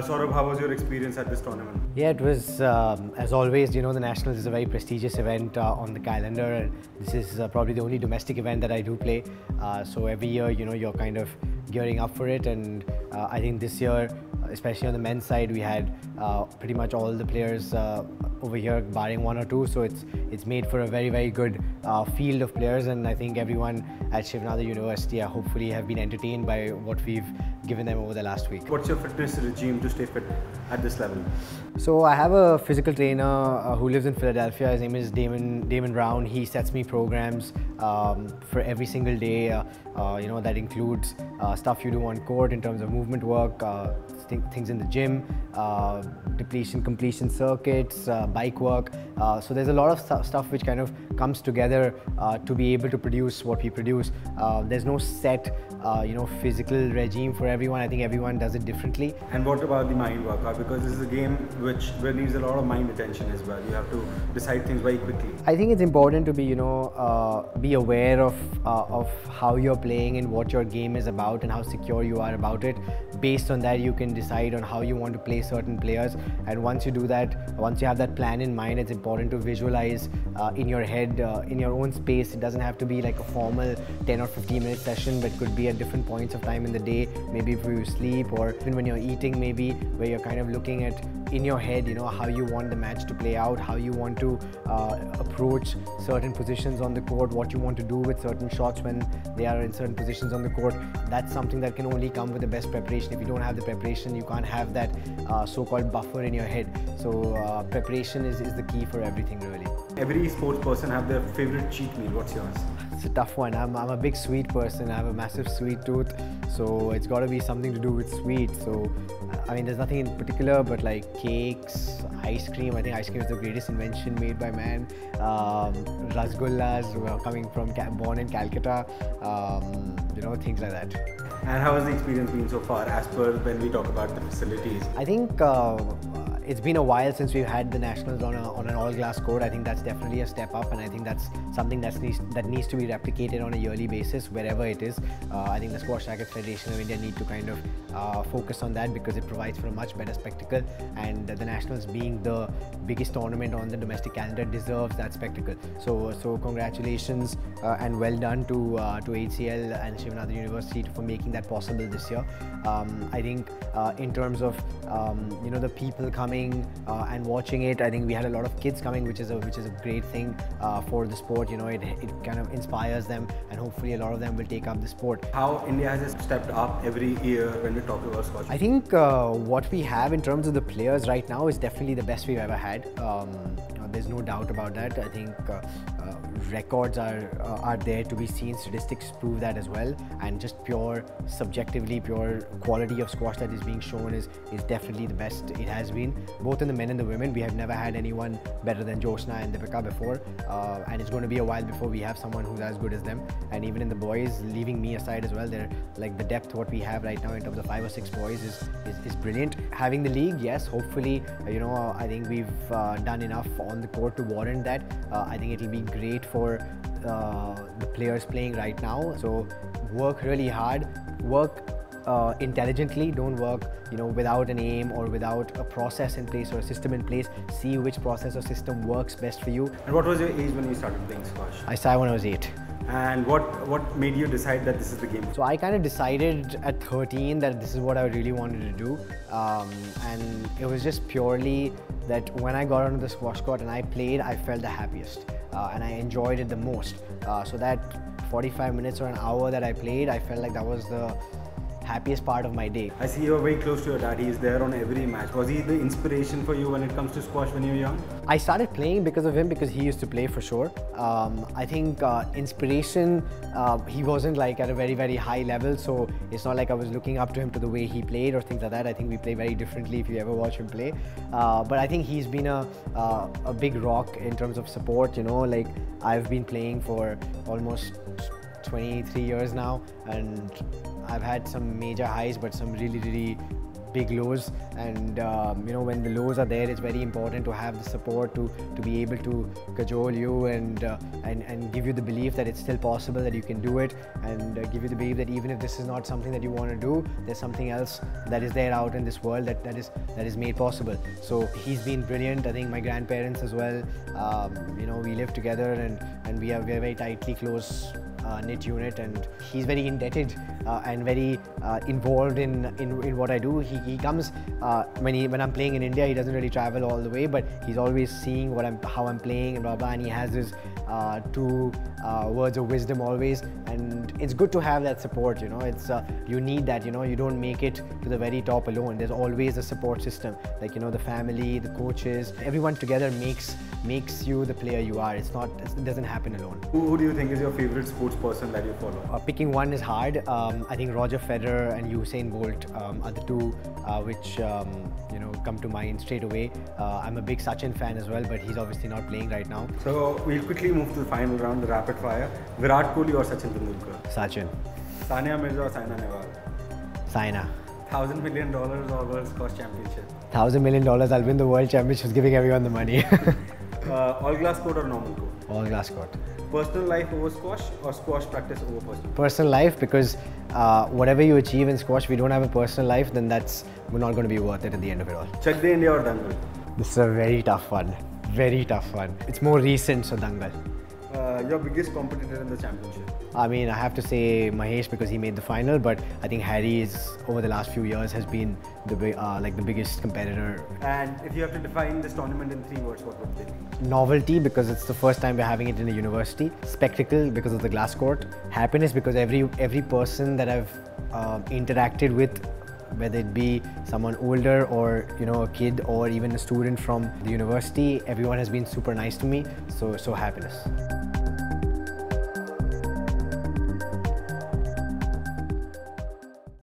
Saurav, how was your experience at this tournament? Yeah, it was, as always, the Nationals is a very prestigious event on the calendar, and this is probably the only domestic event that I do play. So every year, you're kind of gearing up for it, and I think this year, especially on the men's side, we had pretty much all the players over here, barring one or two. So it's made for a very, very good field of players, and I think everyone at Shivnada University hopefully have been entertained by what we've given them over the last week. What's your fitness regime to stay fit at this level? So I have a physical trainer who lives in Philadelphia. His name is Damon Brown. He sets me programs for every single day. That includes stuff you do on court in terms of movement work, things in the gym, depletion completion circuits, bike work. So there's a lot of stuff which kind of comes together to be able to produce what we produce. There's no set physical regime for everyone. I think everyone does it differently. And what about the mind workout? Because this is a game where needs a lot of mind attention as well. You have to decide things very quickly. I think it's important to be aware of how you're playing and what your game is about and how secure you are about it. Based on that, you can decide on how you want to play certain players. And once you do that, once you have that plan in mind, it's important to visualize in your head, in your own space. It doesn't have to be like a formal 10 or 15 minute session, but could be at different points of time in the day, maybe before you sleep or even when you're eating, maybe, where you're kind of looking at in your head, how you want the match to play out, how you want to approach certain positions on the court, what you want to do with certain shots when they are in certain positions on the court. That's something that can only come with the best preparation. If you don't have the preparation, you can't have that so-called buffer in your head. So preparation is the key for everything, really. Every sports person have their favorite cheat meal. What's yours? It's a tough one. I'm a big sweet person. I have a massive sweet tooth, so it's got to be something to do with sweet. So I mean, there's nothing in particular, but like cakes, ice cream. I think ice cream is the greatest invention made by man. Rasgullas, born in Calcutta. Things like that. And how has the experience been so far, as per when we talk about the facilities? I think it's been a while since we've had the Nationals on an all-glass court. I think that's definitely a step up, and I think that's something that needs to be replicated on a yearly basis wherever it is. I think the Squash Racket Federation of India need to kind of focus on that, because it provides for a much better spectacle, and the Nationals, being the biggest tournament on the domestic calendar, deserves that spectacle. So congratulations and well done to HCL and Shivnada University for making that possible this year. I think in terms of the people coming and watching it, I think we had a lot of kids coming, which is a great thing for the sport. It kind of inspires them, and hopefully a lot of them will take up the sport. How India has stepped up every year when we talk about squash? I think what we have in terms of the players right now is definitely the best we've ever had. There's no doubt about that. I think records are there to be seen. Statistics prove that as well, and just pure quality of squash that is being shown is definitely the best it has been, both in the men and the women. We have never had anyone better than Jyotsna and Deepika before, and it's going to be a while before we have someone who's as good as them. And even in the boys, leaving me aside as well, they're like the depth what we have right now in terms of 5 or 6 boys is brilliant. Having the league, yes, hopefully, I think we've done enough on the court to warrant that. I think it'll be great for the players playing right now. So work really hard, work intelligently, don't work without an aim or without a process in place or a system in place. See which process or system works best for you. And what was your age when you started playing squash? I started when I was 8. And what made you decide that this is the game? So I kind of decided at 13 that this is what I really wanted to do, and it was just purely that when I got onto the squash court and I played, I felt the happiest, and I enjoyed it the most. So that 45 minutes or an hour that I played, I felt like that was the happiest part of my day. I see you're very close to your dad. He is there on every match. Was he the inspiration for you when it comes to squash when you were young? I started playing because of him, because he used to play for sure. I think inspiration, he wasn't like at a very, very high level, so it's not like I was looking up to him to the way he played or things like that. I think we play very differently if you ever watch him play. But I think he's been a big rock in terms of support. Like I've been playing for almost 23 years now, and I've had some major highs, but some really, really big lows, and you know, when the lows are there, it's very important to have the support to be able to cajole you and give you the belief that it's still possible, that you can do it, and give you the belief that even if this is not something that you want to do, there's something else that is there out in this world that is made possible. So he's been brilliant. I think my grandparents as well, you know, we live together, and we are very tightly close knit unit, and he's very indebted and very involved in what I do. He comes when I'm playing in India. He doesn't really travel all the way, but he's always seeing how I'm playing and blah blah, and he has his two words of wisdom always, and it's good to have that support. You know, it's you need that. You know, you don't make it to the very top alone. There's always a support system, like, you know, the family, the coaches, everyone together makes you the player you are. It doesn't happen alone. Who do you think is your favorite sports person that you follow? Picking one is hard. I think Roger Federer and Usain Bolt are the two which you know, come to mind straight away. I'm a big Sachin fan as well, but he's obviously not playing right now. So we'll quickly move to the final round, the rapid fire. Virat Kohli or Sachin Tendulkar? Sachin. Sania Mirza or Saina Nehwal? Saina. $1,000 million or World Squash Championship? $1,000 million. I'll win the World Championship, giving everyone the money. All glass court or normal court? All glass court. Personal life over squash or squash practice over personal? Personal life, because whatever you achieve in squash, if you don't have a personal life, then we're not going to be worth it at the end of it all. Chak De India or Dangal? This is a very tough one. Very tough one. It's more recent, so Dangal. Your biggest competitor in the championship? I mean, I have to say Mahesh, because he made the final, but I think Harry over the last few years has been the biggest competitor. And if you have to define this tournament in 3 words, what would they be? Novelty, because it's the first time we're having it in a university. Spectacle, because of the glass court. Happiness, because every person that I've interacted with, whether it be someone older or, you know, a kid or even a student from the university, everyone has been super nice to me. So happiness.